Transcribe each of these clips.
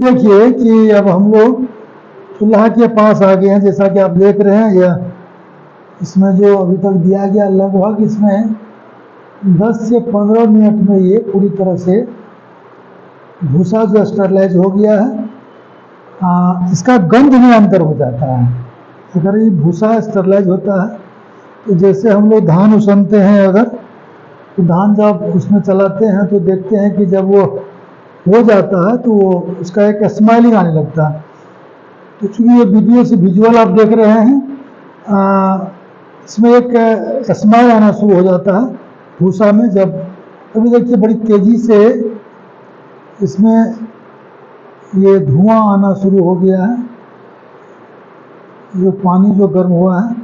देखिए कि अब हम लोग चूल्हा के पास आ गए हैं। जैसा कि आप देख रहे हैं, यह इसमें जो अभी तक दिया गया, लगभग इसमें 10 से 15 मिनट में ये पूरी तरह से भूसा जो स्टरलाइज हो गया है। इसका गंध में अंतर हो जाता है। अगर ये भूसा स्टरलाइज होता है तो जैसे हम लोग धान उसनते हैं, अगर तो धान जब उसमें चलाते हैं तो देखते हैं कि जब वो हो जाता है तो वो उसका एक स्माइलिंग आने लगता है। तो चूँकि ये वीडियो से विजुअल आप देख रहे हैं, इसमें एक स्माइल आना शुरू हो जाता है भूसा में। जब अभी देखिए बड़ी तेज़ी से इसमें ये धुआं आना शुरू हो गया है। जो पानी जो गर्म हुआ है,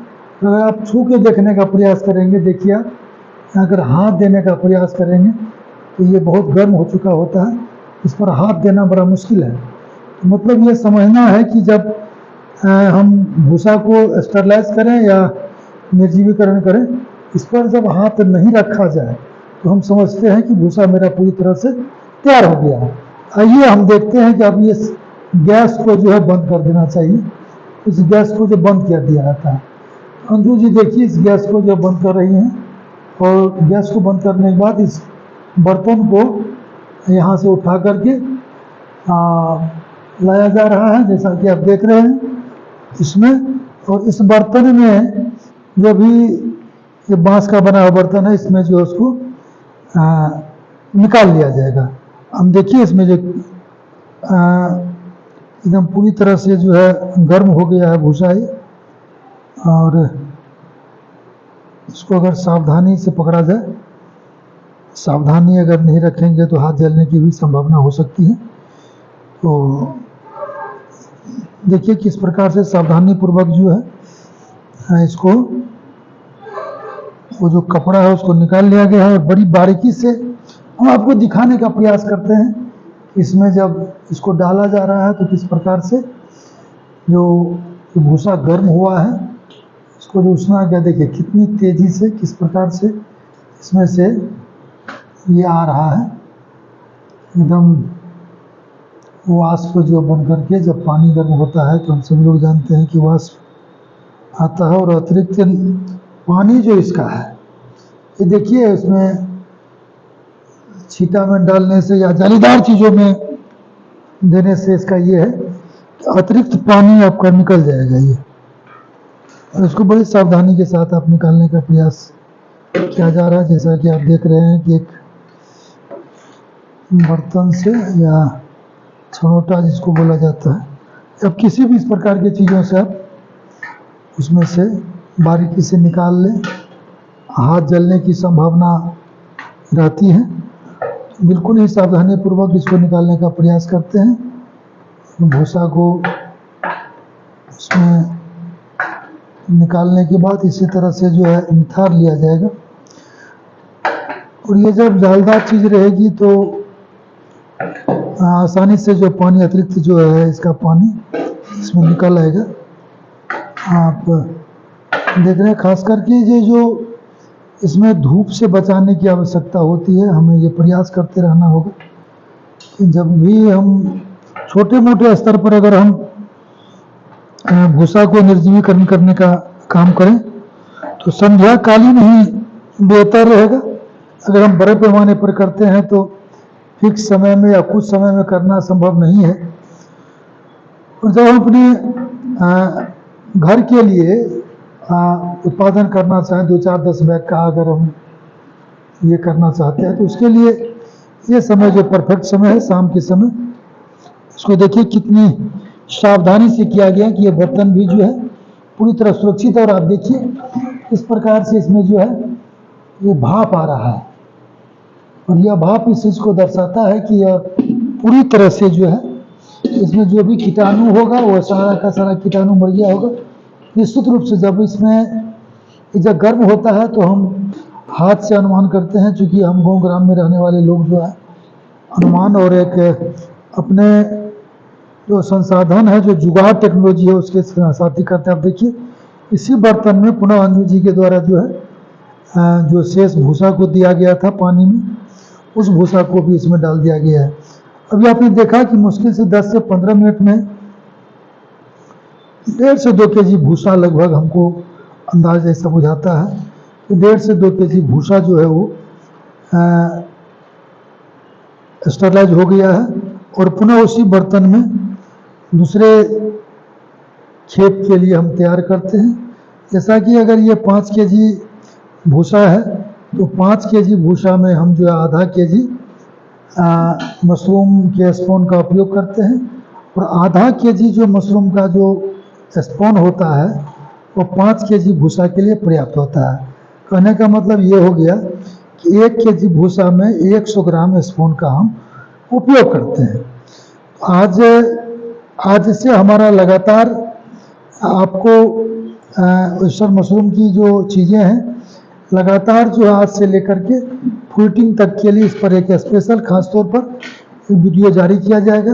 अगर आप छू के देखने का प्रयास करेंगे, देखिए आप अगर हाथ देने का प्रयास करेंगे तो ये बहुत गर्म हो चुका होता है। इस पर हाथ देना बड़ा मुश्किल है। तो मतलब ये समझना है कि जब हम भूसा को स्टरलाइज करें या निर्जीवीकरण करें, इस पर जब हाथ नहीं रखा जाए तो हम समझते हैं कि भूसा मेरा पूरी तरह से तैयार हो गया है। आइए हम देखते हैं कि अब ये गैस को जो है बंद कर देना चाहिए। इस गैस को जो बंद कर दिया जाता है, अंजू जी देखिए इस गैस को जो बंद कर रही हैं, और गैस को बंद करने के बाद इस बर्तन को यहाँ से उठा करके लाया जा रहा है, जैसा कि आप देख रहे हैं इसमें। और इस बर्तन में जो भी ये बांस का बना हुआ बर्तन है, इसमें जो उसको निकाल लिया जाएगा। हम देखिए इसमें जो एकदम पूरी तरह से जो है गर्म हो गया है भूसा ये, और इसको अगर सावधानी से पकड़ा जाए, सावधानी अगर नहीं रखेंगे तो हाथ जलने की भी संभावना हो सकती है। तो देखिए किस प्रकार से सावधानी पूर्वक जो है इसको, वो जो कपड़ा है उसको निकाल लिया गया है, और बड़ी बारीकी से हम आपको दिखाने का प्रयास करते हैं। इसमें जब इसको डाला जा रहा है तो किस प्रकार से जो भूसा गर्म हुआ है, इसको जो उसना गया, देखिए कितनी तेज़ी से किस प्रकार से इसमें से ये आ रहा है। एकदम वाष्प जो बन करके जब पानी गर्म होता है तो हम सभी लोग जानते हैं कि वाष्प आता है, और अतिरिक्त पानी जो इसका है, ये देखिए इसमें छीटा में डालने से या जालीदार चीज़ों में देने से इसका ये है कि अतिरिक्त पानी आपका निकल जाएगा ये, और इसको बड़ी सावधानी के साथ आप निकालने का प्रयास किया जा रहा है। जैसा कि आप देख रहे हैं कि एक बर्तन से या छनोटा जिसको बोला जाता है, अब किसी भी इस प्रकार की चीज़ों से आप उसमें से बारीकी से निकाल लें, हाथ जलने की संभावना रहती है। बिल्कुल ही सावधानी पूर्वक इसको निकालने का प्रयास करते हैं। भूसा को उसमें निकालने के बाद इसी तरह से जो है निथार लिया जाएगा, और ये जब जालदार चीज़ रहेगी तो आसानी से जो पानी अतिरिक्त जो है इसका पानी इसमें निकल आएगा। आप देख रहे हैं खास करके ये जो इसमें धूप से बचाने की आवश्यकता होती है, हमें ये प्रयास करते रहना होगा कि जब भी हम छोटे मोटे स्तर पर अगर हम भूसा को निर्जीवीकरण करने का काम करें तो संध्या कालीन ही बेहतर रहेगा। अगर हम बड़े पैमाने पर करते हैं तो फिक्स समय में या कुछ समय में करना संभव नहीं है। और जब हम अपने घर के लिए उत्पादन करना चाहें, 2-4-10 बैग का अगर हम ये करना चाहते हैं, तो उसके लिए ये समय जो परफेक्ट समय है शाम के समय। इसको देखिए कितनी सावधानी से किया गया कि ये बर्तन भी जो है पूरी तरह सुरक्षित है। और आप देखिए इस प्रकार से इसमें जो है ये भाप आ रहा है, और यह भाप इस चीज़ को दर्शाता है कि यह पूरी तरह से जो है इसमें जो भी कीटाणु होगा वो सारा का सारा कीटाणु मर गया होगा। निश्चित रूप से जब इसमें जब गर्म होता है तो हम हाथ से अनुमान करते हैं, चूँकि हम गाँव ग्राम में रहने वाले लोग जो है अनुमान और एक अपने जो संसाधन है, जो जुगाड़ टेक्नोलॉजी है, उसके साथ ही करते हैं। आप देखिए इसी बर्तन में पुनः अंजू जी के द्वारा जो है जो शेष भूसा को दिया गया था पानी में, उस भूसा को भी इसमें डाल दिया गया है। अभी आपने देखा कि मुश्किल से 10 से 15 मिनट में 1.5 से 2 केजी भूसा लगभग हमको अंदाज ऐसा बुझाता है कि 1.5 से 2 केजी भूसा जो है वो स्टरलाइज हो गया है और पुनः उसी बर्तन में दूसरे खेप के लिए हम तैयार करते हैं। जैसा कि अगर ये 5 केजी भूसा है तो 5 केजी भूसा में हम जो है आधा केजी मशरूम के स्पून का उपयोग करते हैं और आधा केजी जो मशरूम का जो स्पून होता है वो 5 केजी भूसा के लिए पर्याप्त होता है। कहने का मतलब ये हो गया कि 1 केजी भूसा में 100 ग्राम स्पून का हम उपयोग करते हैं। आज से हमारा लगातार आपको oyster मशरूम की जो चीज़ें हैं लगातार जो आज से लेकर के फ्रूटिंग तक के लिए इस पर एक स्पेशल खास तौर पर वीडियो जारी किया जाएगा,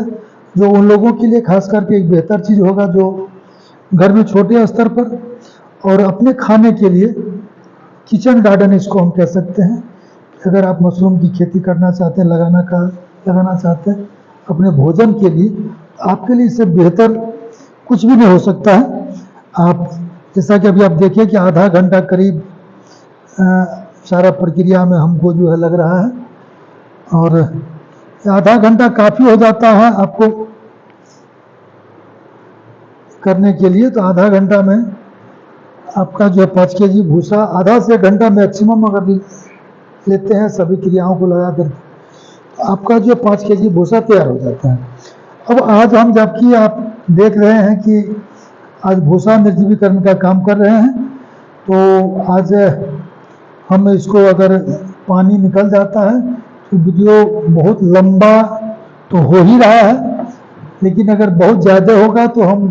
जो उन लोगों के लिए खास करके एक बेहतर चीज़ होगा जो घर में छोटे स्तर पर और अपने खाने के लिए किचन गार्डन इसको हम कह सकते हैं। अगर आप मशरूम की खेती करना चाहते हैं, लगाना चाहते हैं अपने भोजन के लिए, आपके लिए इससे बेहतर कुछ भी नहीं हो सकता है। आप जैसा कि अभी आप देखिए कि आधा घंटा करीब सारा प्रक्रिया में हमको जो है लग रहा है और आधा घंटा काफ़ी हो जाता है आपको करने के लिए। तो आधा घंटा में आपका जो है 5 केजी भूसा, आधा से 1 घंटा मैक्सिमम अगर लेते हैं सभी क्रियाओं को लगा कर, आपका जो 5 केजी भूसा तैयार हो जाता है। अब आज हम जबकि आप देख रहे हैं कि आज भूसा निर्जीवीकरण का काम कर रहे हैं, तो आज हम इसको अगर पानी निकल जाता है तो वीडियो बहुत लंबा तो हो ही रहा है, लेकिन अगर बहुत ज़्यादा होगा तो हम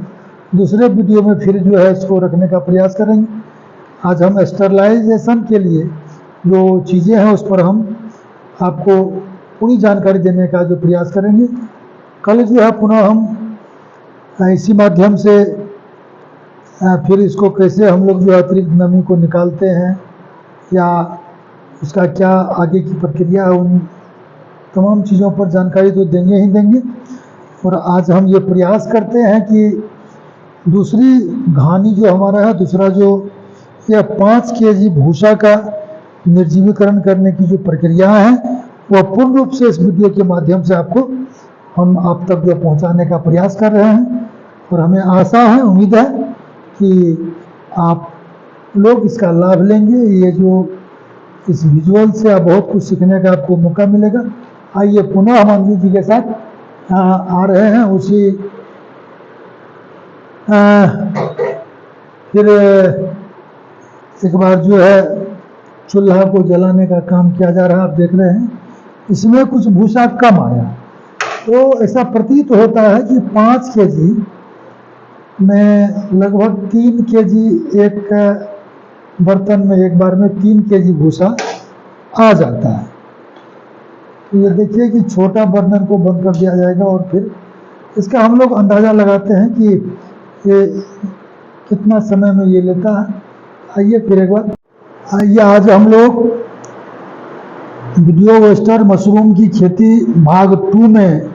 दूसरे वीडियो में फिर जो है इसको रखने का प्रयास करेंगे। आज हम स्टरलाइजेशन के लिए जो चीज़ें हैं उस पर हम आपको पूरी जानकारी देने का जो प्रयास करेंगे। कल जो है पुनः हम इसी माध्यम से फिर इसको कैसे हम लोग जो अतिरिक्त नमी को निकालते हैं या उसका क्या आगे की प्रक्रिया है, उन तमाम चीज़ों पर जानकारी तो देंगे ही देंगे। और आज हम ये प्रयास करते हैं कि दूसरी घानी जो हमारा है, दूसरा जो यह 5 केजी भूसा का निर्जीवीकरण करने की जो प्रक्रिया है वह पूर्ण रूप से इस वीडियो के माध्यम से हम आप तक जो पहुंचाने का प्रयास कर रहे हैं। और हमें आशा है, उम्मीद है कि आप लोग इसका लाभ लेंगे। ये जो इस विजुअल से आप बहुत कुछ सीखने का आपको मौका मिलेगा। आइए पुनः हम अंजू जी के साथ आ रहे हैं उसी फिर एक बार जो है चूल्हा को जलाने का काम किया जा रहा है। आप देख रहे हैं इसमें कुछ भूसा कम आया, तो ऐसा प्रतीत होता है कि 5 केजी में लगभग 3 केजी एक बर्तन में एक बार में 3 केजी भूसा आ जाता है। तो ये देखिए कि छोटा बर्तन को बंद कर दिया जाएगा और फिर इसका हम लोग अंदाज़ा लगाते हैं कि ये कितना समय में ये लेता है। आइए फिर एक बार, आइए आज हम लोग वीडियो oyster मशरूम की खेती भाग 2 में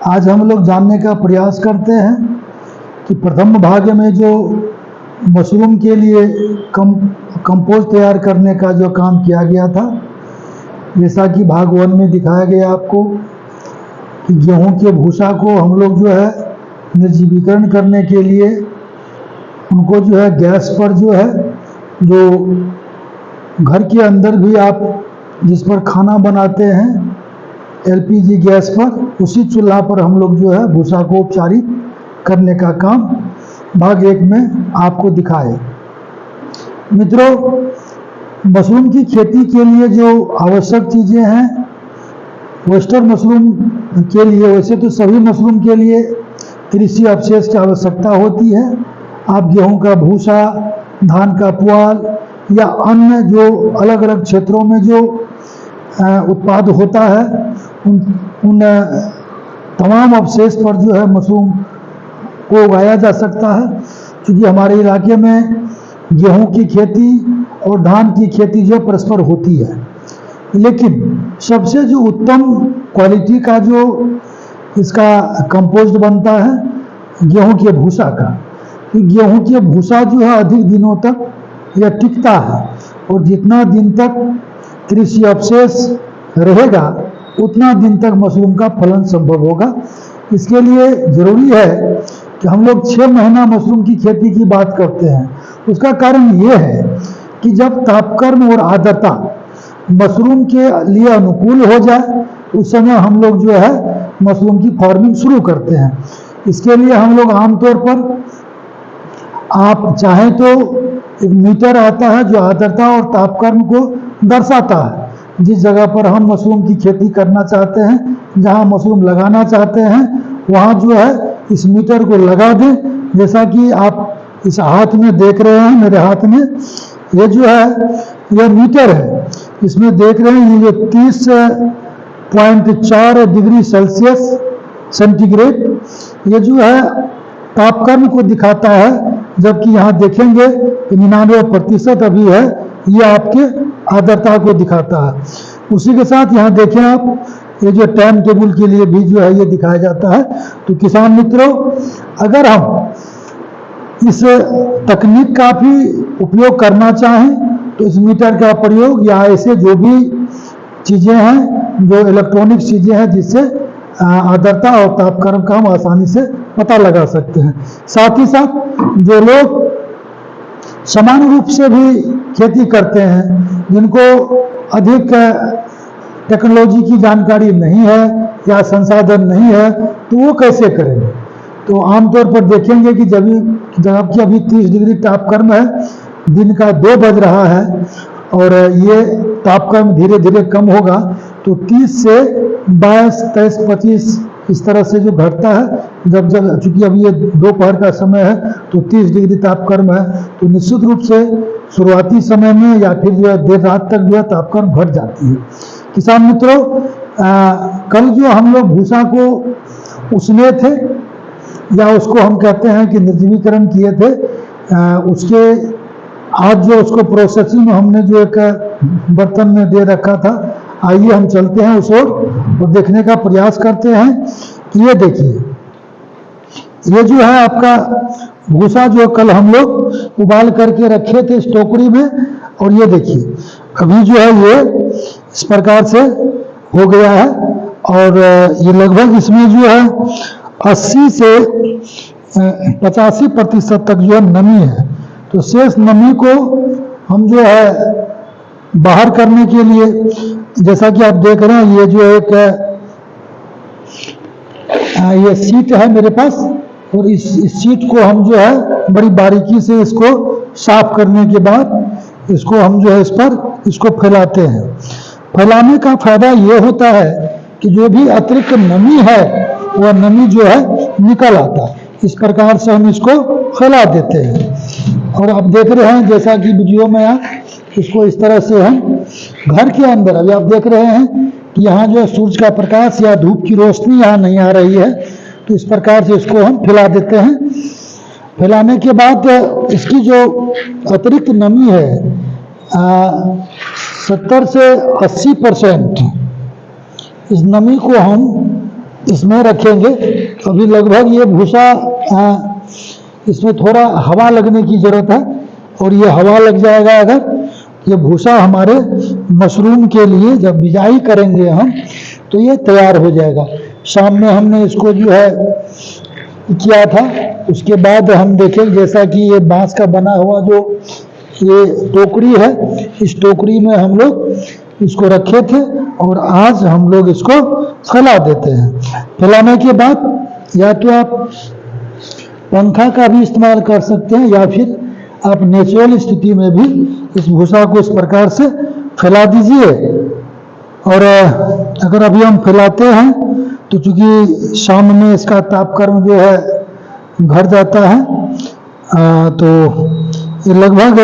आज हम लोग जानने का प्रयास करते हैं कि प्रथम भाग में जो मशरूम के लिए कंपोस्ट तैयार करने का जो काम किया गया था, जैसा कि भाग 1 में दिखाया गया आपको कि गेहूं के भूसा को हम लोग जो है निर्जीवीकरण करने के लिए उनको जो है गैस पर जो है, जो घर के अंदर भी आप जिस पर खाना बनाते हैं LPG गैस पर, उसी चूल्हा पर हम लोग जो है भूसा को उपचारित करने का काम भाग 1 में आपको दिखाए। मित्रों, मशरूम की खेती के लिए जो आवश्यक चीज़ें हैं oyster मशरूम के लिए, वैसे तो सभी मशरूम के लिए कृषि अवशेष की आवश्यकता होती है। आप गेहूं का भूसा, धान का पुआल या अन्य जो अलग अलग क्षेत्रों में जो उत्पाद होता है उन तमाम अवशेष पर जो है मशरूम को उगाया जा सकता है। क्योंकि हमारे इलाके में गेहूं की खेती और धान की खेती जो परस्पर होती है, लेकिन सबसे जो उत्तम क्वालिटी का जो इसका कंपोस्ट बनता है गेहूं के भूसा का। कि गेहूं के भूसा जो है अधिक दिनों तक यह टिकता है, और जितना दिन तक कृषि अवशेष रहेगा उतना दिन तक मशरूम का फलन संभव होगा। इसके लिए जरूरी है कि हम लोग 6 महीना मशरूम की खेती की बात करते हैं। उसका कारण ये है कि जब तापक्रम और आर्द्रता मशरूम के लिए अनुकूल हो जाए उस समय हम लोग जो है मशरूम की फार्मिंग शुरू करते हैं। इसके लिए हम लोग आमतौर पर, आप चाहें तो एक मीटर आता है जो आर्द्रता और तापक्रम को दर्शाता है। जिस जगह पर हम मशरूम की खेती करना चाहते हैं, जहां मशरूम लगाना चाहते हैं, वहां जो है इस मीटर को लगा दें। जैसा कि आप इस हाथ में देख रहे हैं, मेरे हाथ में ये जो है यह मीटर है। इसमें देख रहे हैं ये 30.4 डिग्री सेंटीग्रेड ये जो है तापक्रम को दिखाता है, जबकि यहाँ देखेंगे 99% अभी है, ये आपके आर्द्रता को दिखाता है। उसी के साथ यहाँ देखें आप, ये जो टाइम टेबल के लिए भी जो है ये दिखाया जाता है। तो किसान मित्रों, अगर हम इस तकनीक का भी उपयोग करना चाहें तो इस मीटर का प्रयोग या ऐसे जो भी चीज़ें हैं, जो इलेक्ट्रॉनिक चीज़ें हैं, जिससे आर्द्रता और तापक्रम का हम आसानी से पता लगा सकते हैं। साथ ही साथ जो लोग समान रूप से भी खेती करते हैं, जिनको अधिक टेक्नोलॉजी की जानकारी नहीं है या संसाधन नहीं है, तो वो कैसे करेंगे? तो आमतौर पर देखेंगे कि जबकि अभी 30 डिग्री तापक्रम है, दिन का 2 बज रहा है और ये तापक्रम धीरे धीरे कम होगा, तो 30 से 22, 23, 25 इस तरह से जो घटता है, जब चूंकि अभी ये दोपहर का समय है तो 30 डिग्री तापक्रम है, तो निश्चित रूप से शुरुआती समय में या फिर जो है देर रात तक जो है तापक्रम घट जाती है। किसान मित्रों, कल जो हम लोग भूसा को उसने थे या उसको हम कहते हैं कि निर्जलीकरण किए थे, उसके आज जो उसको प्रोसेसिंग हमने जो एक बर्तन में दे रखा था, आइए हम चलते हैं उस ओर और देखने का प्रयास करते हैं कि ये देखिए, ये जो है आपका भूसा जो कल हम लोग उबाल करके रखे थे इस टोकरी में, और ये देखिए अभी जो है ये इस प्रकार से हो गया है, और ये लगभग इसमें जो है 80 से 85% तक जो है नमी है। तो शेष नमी को हम जो है बाहर करने के लिए, जैसा कि आप देख रहे हैं, ये जो एक ये सीट है मेरे पास, और इस सीट को हम जो है बड़ी बारीकी से इसको साफ करने के बाद इसको हम जो है इस पर इसको फैलाते हैं। फैलाने का फायदा ये होता है कि जो भी अतिरिक्त नमी है वह नमी जो है निकल आता है। इस प्रकार से हम इसको फैला देते हैं, और आप देख रहे हैं जैसा कि वीडियो में आप इसको इस तरह से हम घर के अंदर, अभी आप देख रहे हैं कि यहाँ जो है सूरज का प्रकाश या धूप की रोशनी यहाँ नहीं आ रही है, तो इस प्रकार से इसको हम फैला देते हैं। फैलाने के बाद इसकी जो अतिरिक्त नमी है 70 से 80% इस नमी को हम इसमें रखेंगे। अभी लगभग ये भूसा इसमें थोड़ा हवा लगने की ज़रूरत है, और ये हवा लग जाएगा अगर, ये भूसा हमारे मशरूम के लिए जब बिजाई करेंगे हम तो ये तैयार हो जाएगा। शाम में हमने इसको जो है किया था, उसके बाद हम देखें जैसा कि ये बांस का बना हुआ जो ये टोकरी है, इस टोकरी में हम लोग इसको रखे थे, और आज हम लोग इसको फैला देते हैं। फैलाने के बाद या तो आप पंखा का भी इस्तेमाल कर सकते हैं, या फिर आप नेचुरल स्थिति में भी इस भूसा को इस प्रकार से फैला दीजिए। और अगर अभी हम फैलाते हैं तो चूंकि शाम में इसका तापक्रम जो है घट जाता है, तो ये लगभग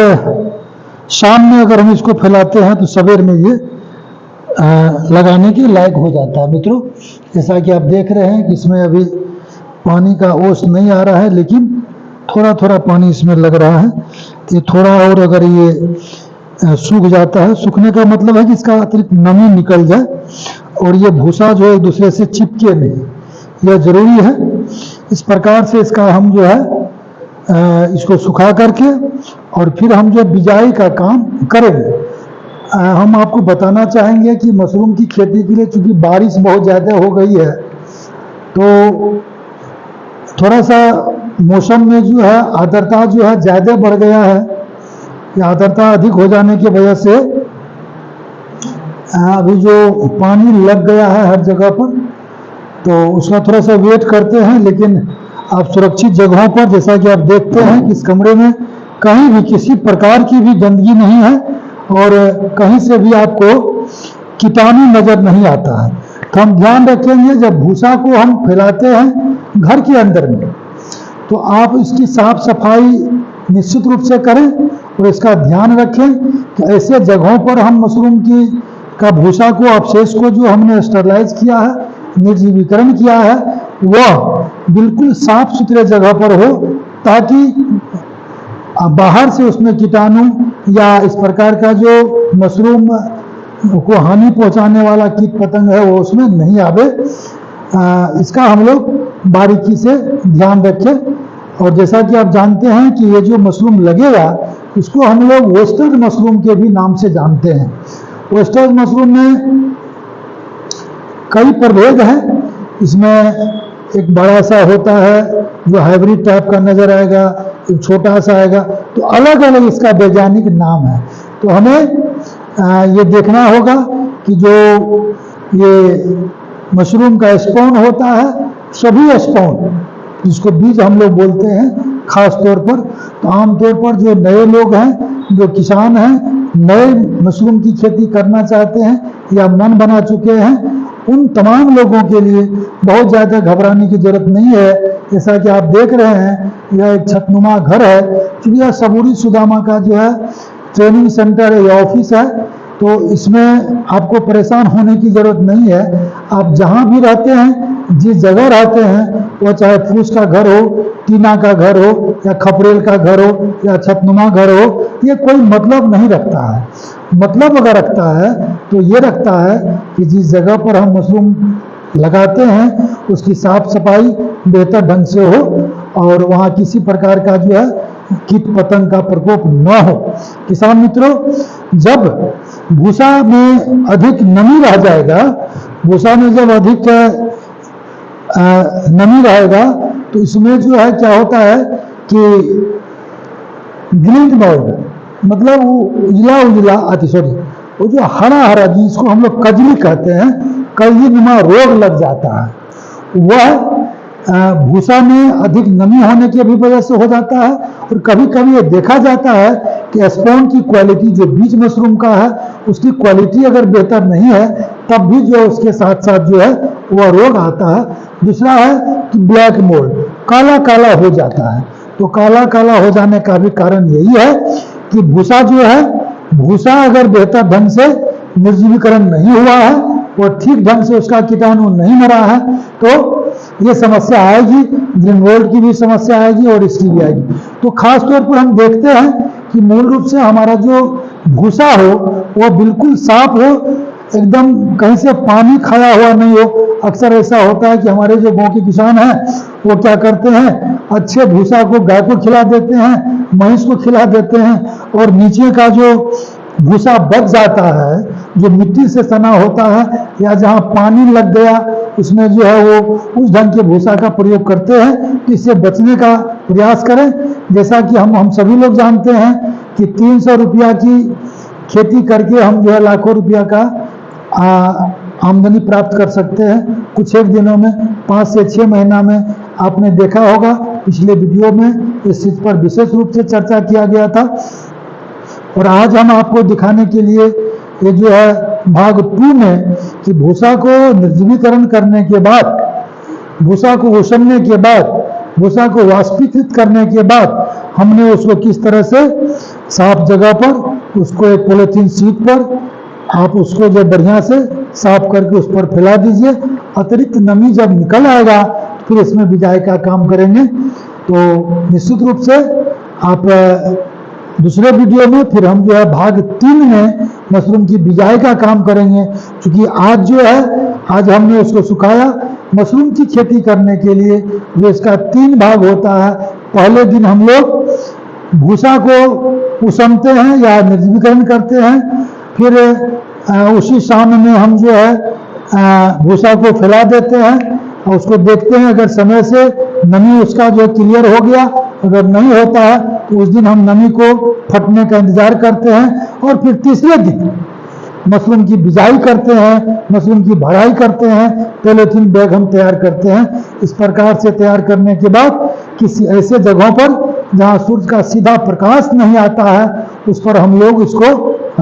शाम में अगर हम इसको फैलाते हैं तो सवेर में ये लगाने के लायक हो जाता है। मित्रों, जैसा कि आप देख रहे हैं कि इसमें अभी पानी का ओस नहीं आ रहा है, लेकिन थोड़ा थोड़ा पानी इसमें लग रहा है। तो ये थोड़ा और अगर ये सूख जाता है, सूखने का मतलब है कि इसका अतिरिक्त नमी निकल जाए और ये भूसा जो है एक दूसरे से चिपके नहीं, यह जरूरी है। इस प्रकार से इसका हम जो है इसको सुखा करके और फिर हम जो बिजाई का काम करेंगे। हम आपको बताना चाहेंगे कि मशरूम की खेती के लिए चूंकि बारिश बहुत ज़्यादा हो गई है तो थोड़ा सा मौसम में जो है आर्द्रता जो है ज़्यादा बढ़ गया है। ये आर्द्रता अधिक हो जाने की वजह से अभी जो पानी लग गया है हर जगह पर, तो उसका थोड़ा सा वेट करते हैं। लेकिन आप सुरक्षित जगहों पर, जैसा कि आप देखते हैं कि इस कमरे में कहीं भी किसी प्रकार की भी गंदगी नहीं है और कहीं से भी आपको कीटाणु नजर नहीं आता है। तो हम ध्यान रखेंगे जब भूसा को हम फैलाते हैं घर के अंदर में, तो आप इसकी साफ सफाई निश्चित रूप से करें और इसका ध्यान रखें कि ऐसे जगहों पर हम मशरूम का भूसा को, अवशेष को जो हमने स्टरलाइज किया है, निर्जीवीकरण किया है, वह बिल्कुल साफ सुथरे जगह पर हो ताकि बाहर से उसमें कीटाणु या इस प्रकार का जो मशरूम को हानि पहुंचाने वाला कीट पतंग है वो उसमें नहीं आवे। इसका हम लोग बारीकी से ध्यान रखें। और जैसा कि आप जानते हैं कि ये जो मशरूम लगेगा इसको हम लोग वेस्टर्न मशरूम के भी नाम से जानते हैं। वेस्टर्न मशरूम में कई प्रभेद हैं। इसमें एक बड़ा सा होता है जो हाइब्रिड टाइप का नजर आएगा, एक छोटा सा आएगा, तो अलग अलग इसका वैज्ञानिक नाम है। तो हमें ये देखना होगा कि जो ये मशरूम का स्पॉन होता है, सभी स्पॉन जिसको बीज हम लोग बोलते हैं खास तौर पर, तो आमतौर पर जो नए लोग हैं, जो किसान हैं, नए मशरूम की खेती करना चाहते हैं या मन बना चुके हैं, उन तमाम लोगों के लिए बहुत ज़्यादा घबराने की जरूरत नहीं है। जैसा कि आप देख रहे हैं यह एक छतनुमा घर है, क्योंकि यह सबूरी सुदामा का जो है ट्रेनिंग सेंटर है या ऑफिस है, तो इसमें आपको परेशान होने की जरूरत नहीं है। आप जहाँ भी रहते हैं, जिस जगह रहते हैं, वो चाहे फूस का घर हो, टीना का घर हो या खपरेल का घर हो या छतनुमा घर हो, ये कोई मतलब नहीं रखता है। मतलब अगर रखता है तो ये रखता है कि जिस जगह पर हम मशरूम लगाते हैं उसकी साफ सफाई बेहतर ढंग से हो और वहाँ किसी प्रकार का जो है कीट पतंग का प्रकोप न हो। किसान मित्रों, जब भूसा में अधिक नमी रह जाएगा, भूसा में जब अधिक नमी रहेगा तो इसमें जो है क्या होता है कि ग्रीन मोल्ड, मतलब वो उजला वो जो हरा हरा जिसको हम लोग कजली कहते हैं, कजली नुमा रोग लग जाता है, वह भूसा में अधिक नमी होने की भी वजह से हो जाता है। और कभी कभी ये देखा जाता है कि स्पॉन की क्वालिटी जो बीज मशरूम का है उसकी क्वालिटी अगर बेहतर नहीं है तब भी जो उसके साथ साथ जो है वह रोग आता है। दूसरा है कि ब्लैक मोल्ड, काला काला हो जाता है। तो काला काला हो जाने का भी कारण यही है कि भूसा जो है, भूसा अगर बेहतर ढंग से निर्जीवीकरण नहीं हुआ है और ठीक ढंग से उसका कीटाणु नहीं मरा है तो ये समस्या आएगी, ग्रीन मोल्ड की भी समस्या आएगी और इसकी भी आएगी। तो खास तौर पर हम देखते हैं कि मूल रूप से हमारा जो भूसा हो वह बिल्कुल साफ हो, एकदम कहीं से पानी खाया हुआ नहीं हो। अक्सर ऐसा होता है कि हमारे जो गांव के किसान हैं वो क्या करते हैं, अच्छे भूसा को गाय को खिला देते हैं, भैंस को खिला देते हैं और नीचे का जो भूसा बच जाता है, जो मिट्टी से सना होता है या जहाँ पानी लग गया उसमें जो है वो उस ढंग के भूसा का प्रयोग करते हैं। तो इससे बचने का प्रयास करें। जैसा कि हम सभी लोग जानते हैं कि 300 रुपया की खेती करके हम जो है लाखों रुपया का आमदनी प्राप्त कर सकते हैं कुछ एक दिनों में, 5 से 6 महीना में। आपने देखा होगा पिछले वीडियो में इस चीज पर विशेष रूप से चर्चा किया गया था। और आज हम आपको दिखाने के लिए ये जो है भाग 2 में कि भूसा को निर्जीवीकरण करने के बाद, भूसा को उछलने के बाद, भूसा को वाष्पीकृत करने के बाद हमने उसको किस तरह से साफ जगह पर, उसको एक पॉलीथीन शीट पर आप उसको जो बढ़िया से साफ करके उस पर फैला दीजिए। अतिरिक्त नमी जब निकल आएगा तो फिर इसमें बिजाई का काम करेंगे। तो निश्चित रूप से आप दूसरे वीडियो में फिर हम जो है भाग 3 में मशरूम की बिजाई का काम करेंगे। क्योंकि आज जो है, आज हमने उसको सुखाया, मशरूम की खेती करने के लिए जो इसका 3 भाग होता है। पहले दिन हम लोग भूसा को उसमते हैं या निर्जलीकरण करते हैं, फिर उसी शाम में हम जो है भूसा को फैला देते हैं और उसको देखते हैं, अगर समय से नमी उसका जो क्लियर हो गया, अगर नहीं होता है तो उस दिन हम नमी को फटने का इंतजार करते हैं और फिर तीसरे दिन मशरूम की बिजाई करते हैं, मशरूम की भराई करते हैं, पॉलीथीन बैग हम तैयार करते हैं। इस प्रकार से तैयार करने के बाद किसी ऐसे जगहों पर जहां सूर्य का सीधा प्रकाश नहीं आता है उस पर हम लोग इसको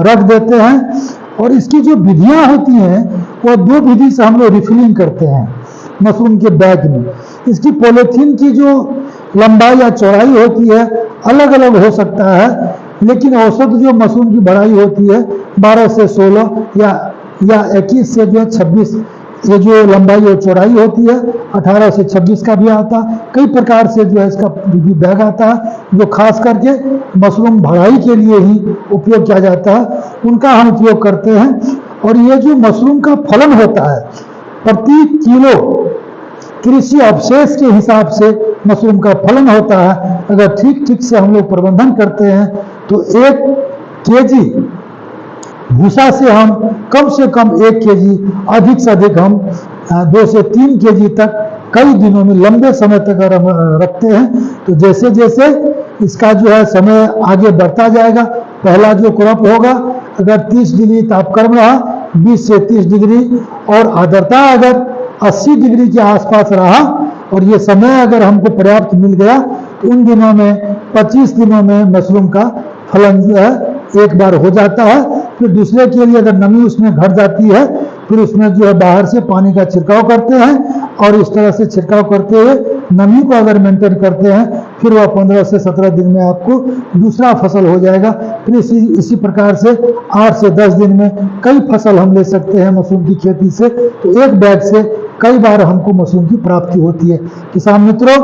रख देते हैं। और इसकी जो विधियां होती हैं वो 2 विधि से हम लोग रिफिलिंग करते हैं मशरूम के बैग में। इसकी पॉलीथीन की जो लंबाई या चौड़ाई होती है अलग अलग हो सकता है, लेकिन औसत जो मशरूम की बढ़ाई होती है 12 से 16 या 21 से जो 26, ये जो लंबाई और चौड़ाई होती है 18 से 26 का भी आता है। कई प्रकार से जो है इसका बैग आता है जो खास करके मशरूम बढ़ाई के लिए ही उपयोग किया जाता है, उनका हम उपयोग करते हैं। और ये जो मशरूम का फलन होता है प्रति किलो कृषि अवशेष के हिसाब से मशरूम का फलन होता है। अगर ठीक ठीक से हम लोग प्रबंधन करते हैं तो 1 केजी भूसा से हम कम से कम 1 केजी, अधिक से अधिक हम 2 से 3 केजी तक कई दिनों में लंबे समय तक अगर हम रखते हैं तो जैसे जैसे इसका जो है समय आगे बढ़ता जाएगा, पहला जो क्रॉप होगा अगर 30 डिग्री तापक्रम रहा, 20 से 30 डिग्री, और आर्द्रता अगर 80 डिग्री के आसपास रहा और ये समय अगर हमको पर्याप्त मिल गया तो उन दिनों में 25 दिनों में मशरूम का फलन जो है एक बार हो जाता है। फिर दूसरे के लिए अगर नमी उसमें घट जाती है फिर उसमें जो है बाहर से पानी का छिड़काव करते हैं और इस तरह से छिड़काव करते हुए नमी को अगर मेंटेन करते हैं फिर वह 15 से 17 दिन में आपको दूसरा फसल हो जाएगा। फिर इसी प्रकार से 8 से 10 दिन में कई फसल हम ले सकते हैं मशरूम की खेती से। तो एक बैग से कई बार हमको मशरूम की प्राप्ति होती है। किसान मित्रों,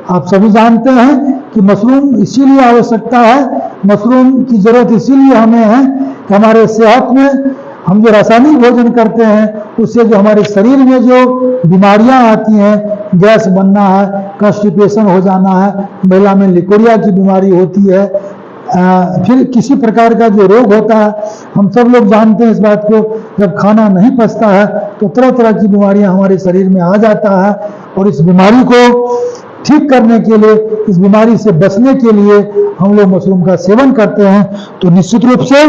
आप सभी जानते हैं कि मशरूम इसीलिए आवश्यकता है, मशरूम की जरूरत इसीलिए हमें है कि हमारे सेहत में हम जो रासायनिक भोजन करते हैं उससे जो हमारे शरीर में जो बीमारियां आती हैं, गैस बनना है, कॉन्स्टिपेशन हो जाना है, महिला में लिकोरिया की बीमारी होती है, फिर किसी प्रकार का जो रोग होता है, हम सब लोग जानते हैं इस बात को, जब खाना नहीं पचता है तो तरह तरह की बीमारियां हमारे शरीर में आ जाता है। और इस बीमारी को ठीक करने के लिए, इस बीमारी से बचने के लिए हम लोग मशरूम का सेवन करते हैं। तो निश्चित रूप से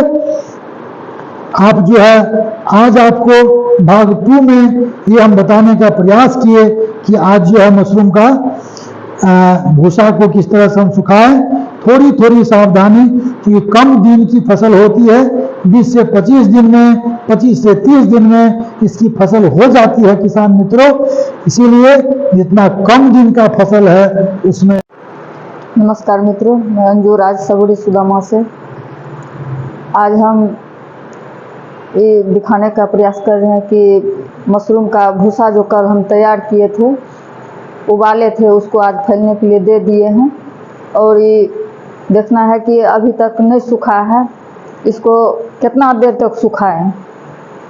आप जो है आज आपको भाग 2 में ये हम बताने का प्रयास किए कि आज जो है मशरूम का भूसा को किस तरह से हम सुखाएं। थोड़ी थोड़ी सावधानी, क्योंकि कम दिन की फसल होती है, 20 से 25 दिन में, 25 से 30 दिन में इसकी फसल हो जाती है किसान मित्रों। इसीलिए जितना कम दिन का फसल है उसमें। नमस्कार मित्रों, मैं अंजू राज सगुड़ी सुदामा से। आज हम ये दिखाने का प्रयास कर रहे हैं कि मशरूम का भूसा जो कल हम तैयार किए थे, उबाले थे, उसको आज फैलने के लिए दे दिए हैं। और ये देखना है कि अभी तक नहीं सूखा है, इसको कितना देर तक सुखाएं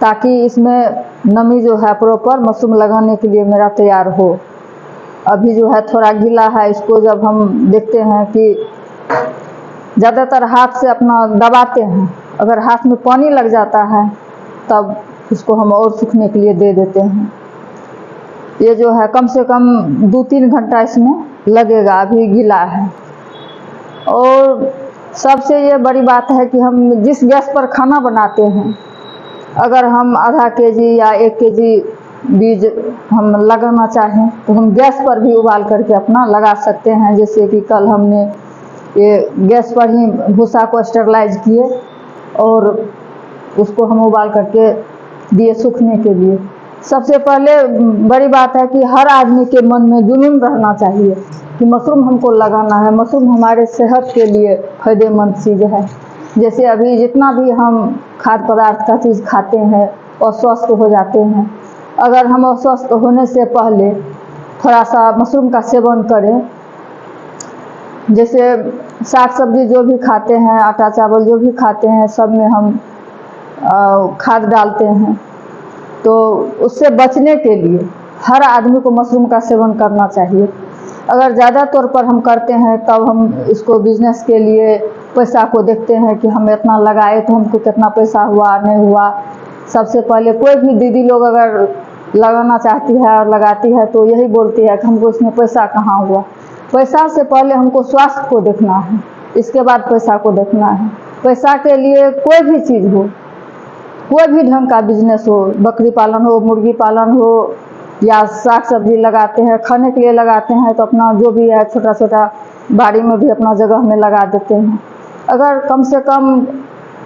ताकि इसमें नमी जो है प्रॉपर मशरूम लगाने के लिए मेरा तैयार हो। अभी जो है थोड़ा गीला है, इसको जब हम देखते हैं कि ज़्यादातर हाथ से अपना दबाते हैं, अगर हाथ में पानी लग जाता है तब इसको हम और सूखने के लिए दे देते हैं। ये जो है कम से कम 2-3 घंटा इसमें लगेगा, अभी गीला है। और सबसे ये बड़ी बात है कि हम जिस गैस पर खाना बनाते हैं, अगर हम आधा केजी या 1 केजी बीज हम लगाना चाहें तो हम गैस पर भी उबाल करके अपना लगा सकते हैं। जैसे कि कल हमने ये गैस पर ही भूसा को स्टेरलाइज किए और उसको हम उबाल करके दिए सूखने के लिए। सबसे पहले बड़ी बात है कि हर आदमी के मन में जुनून रहना चाहिए कि मशरूम हमको लगाना है। मशरूम हमारे सेहत के लिए फ़ायदेमंद चीज़ है। जैसे अभी जितना भी हम खाद्य पदार्थ का चीज़ खाते हैं अस्वस्थ हो जाते हैं, अगर हम अस्वस्थ होने से पहले थोड़ा सा मशरूम का सेवन करें, जैसे साग सब्जी जो भी खाते हैं, आटा चावल जो भी खाते हैं, सब में हम खाद डालते हैं, तो उससे बचने के लिए हर आदमी को मशरूम का सेवन करना चाहिए। अगर ज़्यादा तौर पर हम करते हैं तब हम इसको बिजनेस के लिए पैसा को देखते हैं कि हम इतना लगाए तो हमको कितना पैसा हुआ नहीं हुआ। सबसे पहले कोई भी दीदी लोग अगर लगाना चाहती है और लगाती है तो यही बोलती है कि हमको इसमें पैसा कहाँ हुआ। पैसा से पहले हमको स्वास्थ्य को देखना है, इसके बाद पैसा को देखना है। पैसा के लिए कोई भी चीज़ हो, कोई भी ढंग का बिजनेस हो, बकरी पालन हो, मुर्गी पालन हो, या साग सब्जी लगाते हैं खाने के लिए लगाते हैं तो अपना जो भी है छोटा छोटा बाड़ी में भी अपना जगह में लगा देते हैं। अगर कम से कम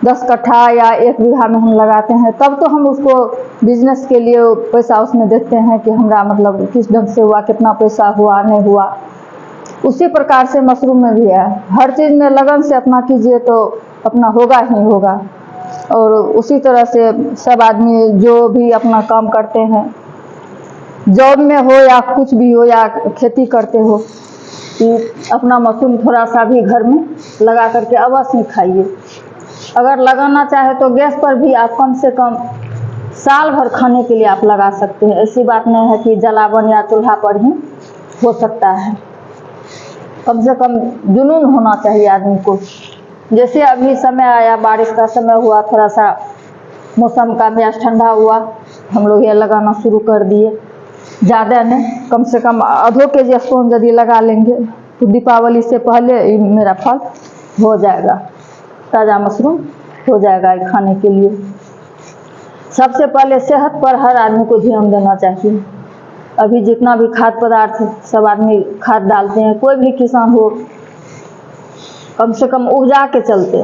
10 कट्ठा या 1 बीघा में हम लगाते हैं तब तो हम उसको बिजनेस के लिए पैसा उसमें देखते हैं कि हमारा मतलब किस ढंग से हुआ, कितना पैसा हुआ नहीं हुआ। उसी प्रकार से मशरूम में भी है, हर चीज़ में लगन से अपना कीजिए तो अपना होगा ही होगा। और उसी तरह से सब आदमी जो भी अपना काम करते हैं, जॉब में हो या कुछ भी हो या खेती करते हो, कि अपना मशरूम थोड़ा सा भी घर में लगा करके अवश्य खाइए। अगर लगाना चाहे तो गैस पर भी आप कम से कम साल भर खाने के लिए आप लगा सकते हैं। ऐसी बात नहीं है कि जलावन या चूल्हा पर ही हो सकता है। कम से कम जुनून होना चाहिए आदमी को। जैसे अभी समय आया, बारिश का समय हुआ, थोड़ा सा मौसम का मिजाज ठंडा हुआ, हम लोग ये लगाना शुरू कर दिए। ज़्यादा नहीं, कम से कम आधो केजी स्पून यदि लगा लेंगे तो दीपावली से पहले मेरा फल हो जाएगा, ताज़ा मशरूम हो जाएगा खाने के लिए। सबसे पहले सेहत पर हर आदमी को ध्यान देना चाहिए। अभी जितना भी खाद्य पदार्थ सब आदमी खाद डालते हैं, कोई भी किसान हो कम से कम उपजा के चलते,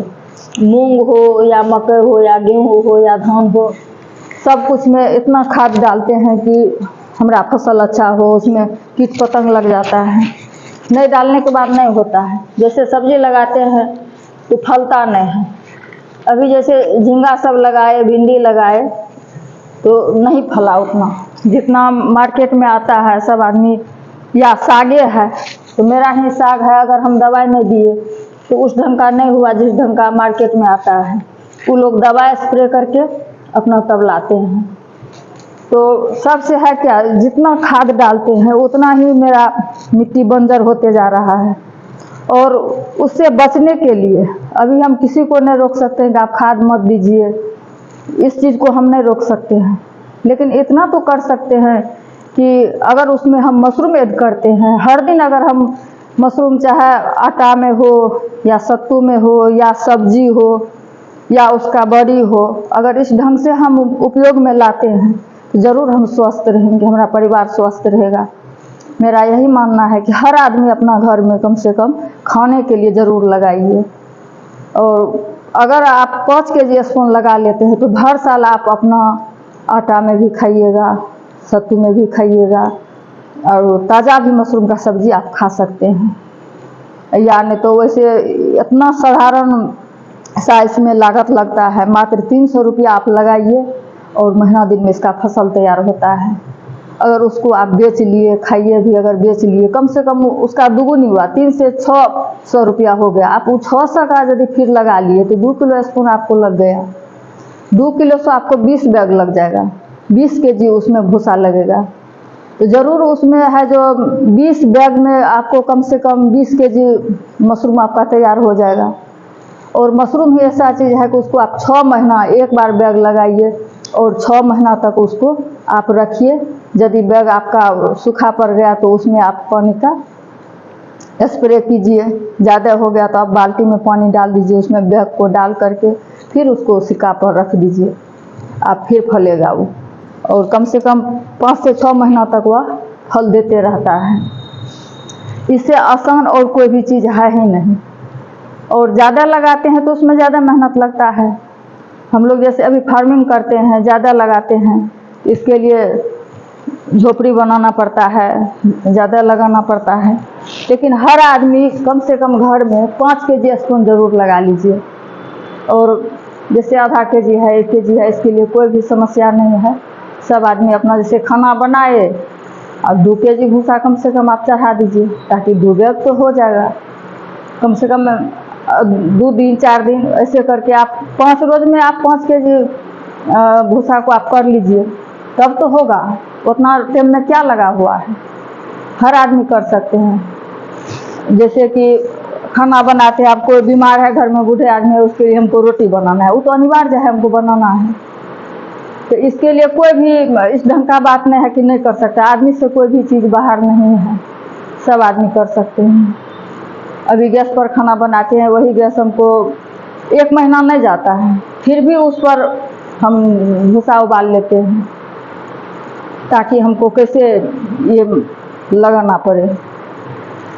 मूंग हो या मकई हो या गेहूँ हो या धान हो, सब कुछ में इतना खाद डालते हैं कि हमारा फसल अच्छा हो। उसमें कीट पतंग लग जाता है, नहीं डालने के बाद नहीं होता है। जैसे सब्जी लगाते हैं तो फलता नहीं है। अभी जैसे झींगा सब लगाए, भिंडी लगाए तो नहीं फला उतना जितना मार्केट में आता है सब आदमी। या सागे है तो मेरा ही साग है, अगर हम दवाई नहीं दिए तो उस ढंग का नहीं हुआ जिस ढंग का मार्केट में आता है। वो लोग दवाई स्प्रे करके अपना तब लाते हैं। तो सबसे है क्या, जितना खाद डालते हैं उतना ही मेरा मिट्टी बंजर होते जा रहा है। और उससे बचने के लिए अभी हम किसी को नहीं रोक सकते हैं कि आप खाद मत दीजिए, इस चीज़ को हम नहीं रोक सकते हैं। लेकिन इतना तो कर सकते हैं कि अगर उसमें हम मशरूम ऐड करते हैं, हर दिन अगर हम मशरूम चाहे आटा में हो या सत्तू में हो या सब्जी हो या उसका बड़ी हो, अगर इस ढंग से हम उपयोग में लाते हैं तो ज़रूर हम स्वस्थ रहेंगे, हमारा परिवार स्वस्थ रहेगा। मेरा यही मानना है कि हर आदमी अपना घर में कम से कम खाने के लिए ज़रूर लगाइए। और अगर आप 5 केजी स्पून लगा लेते हैं तो हर साल आप अपना आटा में भी खाइएगा, सत्तू में भी खाइएगा, और ताज़ा भी मशरूम का सब्ज़ी आप खा सकते हैं। या नहीं तो वैसे इतना साधारण सा इसमें लागत लगता है, मात्र 300 रुपया आप लगाइए और महीना दिन में इसका फसल तैयार होता है। अगर उसको आप बेच लिए, खाइए भी अगर बेच लिए, कम से कम उसका दुगुनी हुआ, 3 से 600 रुपया हो गया। आप वो 600 का यदि फिर लगा लिए तो 2 किलो स्पून आपको लग गया। 2 किलो से आपको 20 बैग लग जाएगा, 20 केजी उसमें भूसा लगेगा। तो ज़रूर उसमें है जो 20 बैग में आपको कम से कम 20 केजी मशरूम आपका तैयार हो जाएगा। और मशरूम ही ऐसा चीज़ है कि उसको आप 6 महीना एक बार बैग लगाइए और 6 महीना तक उसको आप रखिए। यदि बैग आपका सूखा पड़ गया तो उसमें आप पानी का स्प्रे कीजिए, ज़्यादा हो गया तो आप बाल्टी में पानी डाल दीजिए, उसमें बैग को डाल करके फिर उसको सिक्का पर रख दीजिए, आप फिर फलेगा वो। और कम से कम 5 से 6 महीना तक वह फल देते रहता है। इससे आसान और कोई भी चीज़ है ही नहीं। और ज़्यादा लगाते हैं तो उसमें ज़्यादा मेहनत लगता है। हम लोग जैसे अभी फार्मिंग करते हैं, ज़्यादा लगाते हैं, इसके लिए झोपड़ी बनाना पड़ता है, ज़्यादा लगाना पड़ता है। लेकिन हर आदमी कम से कम घर में 5 केजी स्पून ज़रूर लगा लीजिए। और जैसे आधा केजी है, 1 केजी है, इसके लिए कोई भी समस्या नहीं है। सब आदमी अपना जैसे खाना बनाए और 2 केजी भूसा कम से कम आप चढ़ा दीजिए, ताकि 2 बैग तो हो जाएगा। कम से कम 2 दिन 4 दिन ऐसे करके आप 5 रोज में आप 5 केजी भूसा को आप कर लीजिए, तब तो होगा। उतना टाइम में क्या लगा हुआ है, हर आदमी कर सकते हैं। जैसे कि खाना बनाते हैं, आप कोई बीमार है घर में, बूढ़े आदमी है, उसके लिए हमको रोटी बनाना है, वो तो अनिवार्य है, हमको बनाना है। तो इसके लिए कोई भी इस ढंग का बात नहीं है कि नहीं कर सकता। आदमी से कोई भी चीज़ बाहर नहीं है, सब आदमी कर सकते हैं। अभी गैस पर खाना बनाते हैं, वही गैस हमको 1 महीना नहीं जाता है, फिर भी उस पर हम भूसा उबाल लेते हैं ताकि हमको कैसे ये लगाना पड़े।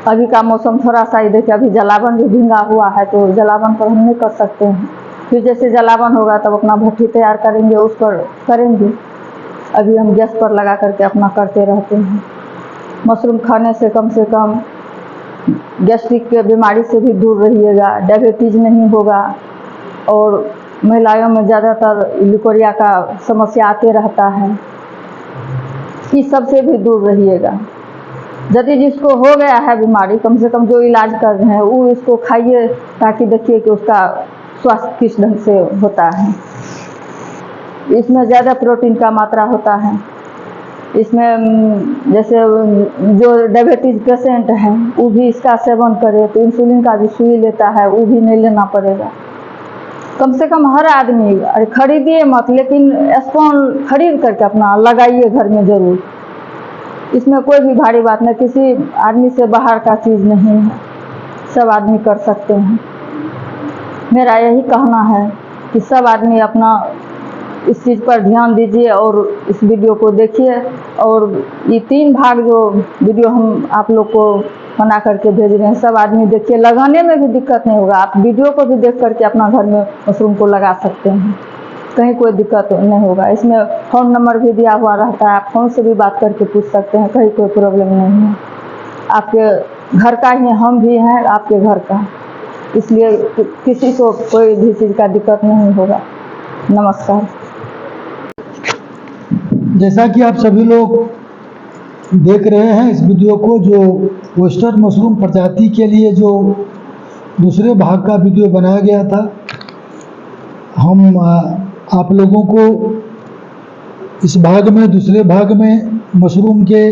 अभी का मौसम थोड़ा सा ही देखिए, अभी जलावन भी भींगा हुआ है, तो जलावन पर हम नहीं कर सकते हैं। फिर जैसे जलावन होगा तब अपना भट्टी तैयार करेंगे, उस पर करेंगे। अभी हम गैस पर लगा करके अपना करते रहते हैं। मशरूम खाने से कम गैस्ट्रिक के बीमारी से भी दूर रहिएगा, डायबिटीज नहीं होगा, और महिलाओं में ज़्यादातर ल्यूकोरिया का समस्या आते रहता है, इस सब से भी दूर रहिएगा। यदि जिसको हो गया है बीमारी, कम से कम जो इलाज कर रहे हैं वो इसको खाइए, ताकि देखिए कि उसका स्वास्थ्य किस ढंग से होता है। इसमें ज़्यादा प्रोटीन का मात्रा होता है। इसमें जैसे जो डायबिटीज पेशेंट है वो भी इसका सेवन करे, तो इंसुलिन का भी सुई लेता है, वो भी नहीं लेना पड़ेगा। कम से कम हर आदमी, अरे खरीदिए मत, लेकिन स्पून खरीद करके अपना लगाइए घर में ज़रूर। इसमें कोई भी भारी बात नहीं, किसी आदमी से बाहर का चीज़ नहीं है, सब आदमी कर सकते हैं। मेरा यही कहना है कि सब आदमी अपना इस चीज़ पर ध्यान दीजिए और इस वीडियो को देखिए। और ये 3 भाग जो वीडियो हम आप लोग को बना करके भेज रहे हैं, सब आदमी देखिए, लगाने में भी दिक्कत नहीं होगा। आप वीडियो को भी देख करके अपना घर में मशरूम को लगा सकते हैं, कहीं कोई दिक्कत नहीं होगा। इसमें फ़ोन नंबर भी दिया हुआ रहता है, आप फ़ोन से भी बात करके पूछ सकते हैं, कहीं कोई प्रॉब्लम नहीं है। आपके घर का ही हम भी हैं, आपके घर का, इसलिए किसी को कोई भी चीज़ का दिक्कत नहीं होगा। नमस्कार। जैसा कि आप सभी लोग देख रहे हैं इस वीडियो को, जो वेस्टर्न मशरूम प्रजाति के लिए जो दूसरे भाग का वीडियो बनाया गया था, हम आप लोगों को इस भाग में, दूसरे भाग में मशरूम के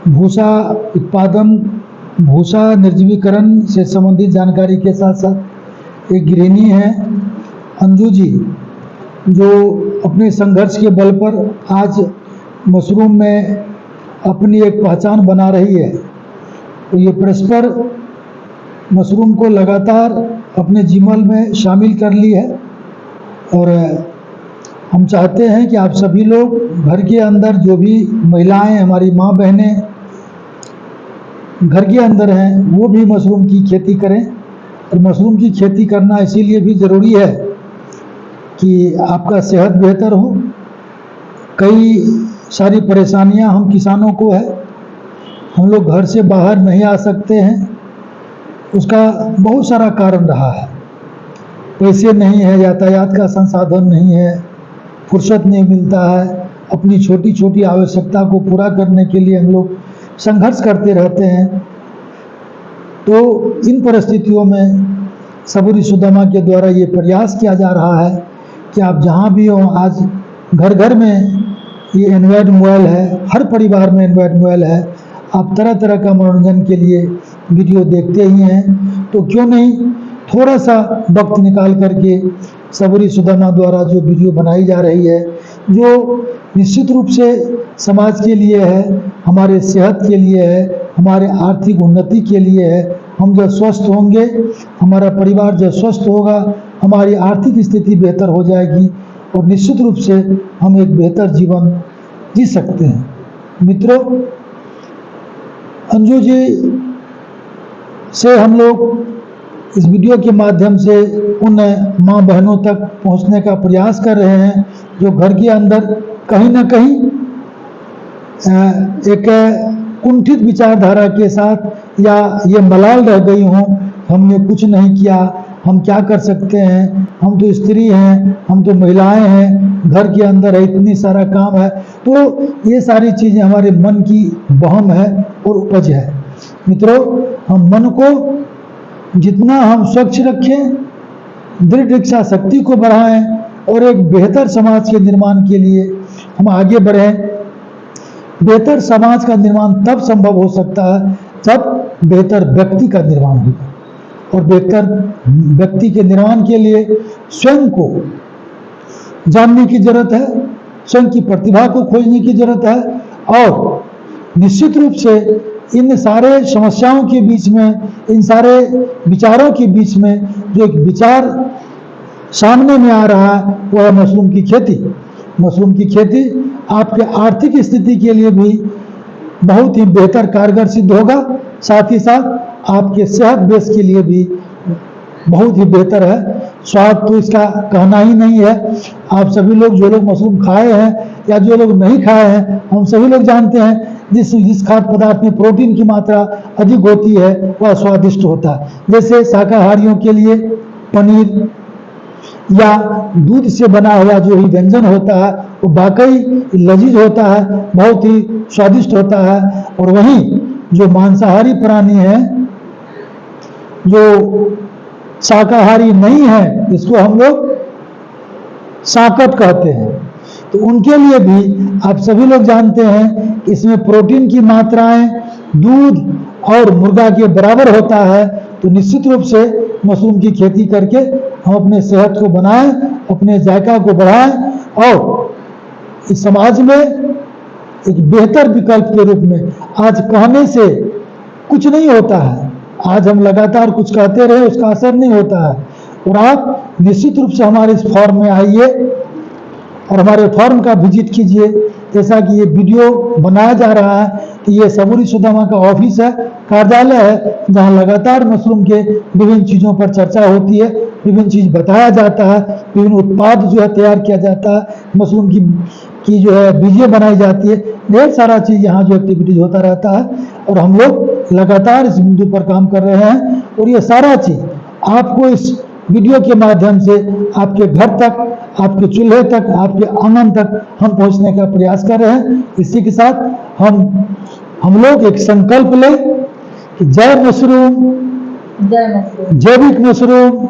भूसा उत्पादन, भूसा निर्जमीकरण से संबंधित जानकारी के साथ साथ एक गृहिणी हैं अंजू जी, जो अपने संघर्ष के बल पर आज मशरूम में अपनी एक पहचान बना रही है। तो ये परस्पर मशरूम को लगातार अपने जीवन में शामिल कर ली है, और हम चाहते हैं कि आप सभी लोग घर के अंदर, जो भी महिलाएं, हमारी माँ बहनें घर के अंदर हैं, वो भी मशरूम की खेती करें। और मशरूम की खेती करना इसीलिए भी ज़रूरी है कि आपका सेहत बेहतर हो। कई सारी परेशानियां हम किसानों को है, हम लोग घर से बाहर नहीं आ सकते हैं, उसका बहुत सारा कारण रहा है। पैसे नहीं है, यातायात का संसाधन नहीं है, फुर्सत नहीं मिलता है, अपनी छोटी छोटी आवश्यकता को पूरा करने के लिए हम लोग संघर्ष करते रहते हैं। तो इन परिस्थितियों में सबूरी सुदामा के द्वारा ये प्रयास किया जा रहा है कि आप जहाँ भी हो, आज घर घर में ये एंड्रॉयड मोबाइल है, हर परिवार में एंड्रॉयड मोबाइल है, आप तरह तरह का मनोरंजन के लिए वीडियो देखते ही हैं, तो क्यों नहीं थोड़ा सा वक्त निकाल करके सबूरी सुदामा द्वारा जो वीडियो बनाई जा रही है, जो निश्चित रूप से समाज के लिए है, हमारे सेहत के लिए है, हमारे आर्थिक उन्नति के लिए है। हम जब स्वस्थ होंगे, हमारा परिवार जब स्वस्थ होगा, हमारी आर्थिक स्थिति बेहतर हो जाएगी, और निश्चित रूप से हम एक बेहतर जीवन जी सकते हैं। मित्रों, अंजू जी से हम लोग इस वीडियो के माध्यम से उन माँ बहनों तक पहुंचने का प्रयास कर रहे हैं जो घर के अंदर कहीं ना कहीं एक कुंठित विचारधारा के साथ या ये मलाल रह गई हों, हमने कुछ नहीं किया, हम क्या कर सकते हैं, हम तो स्त्री हैं, हम तो महिलाएं हैं, घर के अंदर है, इतनी सारा काम है। तो ये सारी चीज़ें हमारे मन की वहम है और उपज है। मित्रों, हम मन को जितना हम स्वच्छ रखें, दृढ़ इच्छा शक्ति को बढ़ाएं और एक बेहतर समाज के निर्माण के लिए हम आगे बढ़ें, बेहतर समाज का निर्माण तब संभव हो सकता है जब बेहतर व्यक्ति का निर्माण होगा। और बेहतर व्यक्ति के निर्माण के लिए स्वयं को जानने की जरूरत है, स्वयं की प्रतिभा को खोजने की जरूरत है और निश्चित रूप से इन सारे समस्याओं के बीच में, इन सारे विचारों के बीच में जो एक विचार सामने में आ रहा है वह है मशरूम की खेती। मशरूम की खेती आपके आर्थिक स्थिति के लिए भी बहुत ही बेहतर कारगर सिद्ध होगा, साथ ही साथ आपके सेहत बेस के लिए भी बहुत ही बेहतर है। स्वाद तो इसका कहना ही नहीं है। आप सभी लोग, जो लोग मशरूम खाए हैं या जो लोग नहीं खाए हैं, हम सभी लोग जानते हैं जिस खाद्य पदार्थ में प्रोटीन की मात्रा अधिक होती है वह स्वादिष्ट होता है। जैसे शाकाहारियों के लिए पनीर या दूध से बना हुआ जो ही व्यंजन होता है वो वाकई लजीज होता है, बहुत ही स्वादिष्ट होता है। और वहीं जो मांसाहारी प्राणी हैं, जो शाकाहारी नहीं है, इसको हम लोग साकट कहते हैं, तो उनके लिए भी आप सभी लोग जानते हैं इसमें प्रोटीन की मात्राएं दूध और मुर्गा के बराबर होता है। तो निश्चित रूप से मशरूम की खेती करके हम अपने सेहत को बनाएं, अपने जायका को बढ़ाएं और इस समाज में एक बेहतर विकल्प के रूप में, आज कहने से कुछ नहीं होता है, आज हम लगातार कुछ कहते रहे उसका असर नहीं होता है। और आप निश्चित रूप से हमारे इस फॉर्म में आइए और हमारे फॉर्म का विजिट कीजिए। जैसा कि ये वीडियो बनाया जा रहा है कि ये सबूरी सुदामा का ऑफिस है, कार्यालय है, जहां लगातार मशरूम के विभिन्न चीज़ों पर चर्चा होती है, विभिन्न चीज़ बताया जाता है, विभिन्न उत्पाद जो है तैयार किया जाता है, मशरूम की जो है बीजें बनाई जाती है, ढेर सारा चीज़ यहाँ जो एक्टिविटीज होता रहता है। और हम लोग लगातार इस बिंदु पर काम कर रहे हैं और ये सारा चीज़ आपको इस वीडियो के माध्यम से आपके घर तक, आपके चूल्हे तक, आपके आंगन तक हम पहुंचने का प्रयास कर रहे हैं। इसी के साथ हम लोग एक संकल्प लें कि जय मशरूम, जैविक मशरूम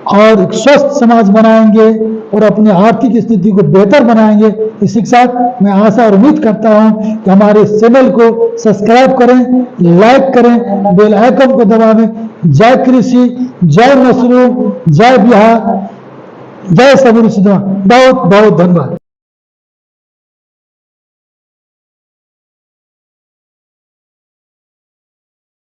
और एक स्वस्थ समाज बनाएंगे और अपने आर्थिक स्थिति को बेहतर बनाएंगे। इसी के साथ मैं आशा और उम्मीद करता हूं कि हमारे इस चैनल को सब्सक्राइब करें, लाइक करें, बेल आइकन को दबावें। जय कृषि, जय मशरूम, जय बिहार, जय सबूरी सुदामा। बहुत बहुत धन्यवाद।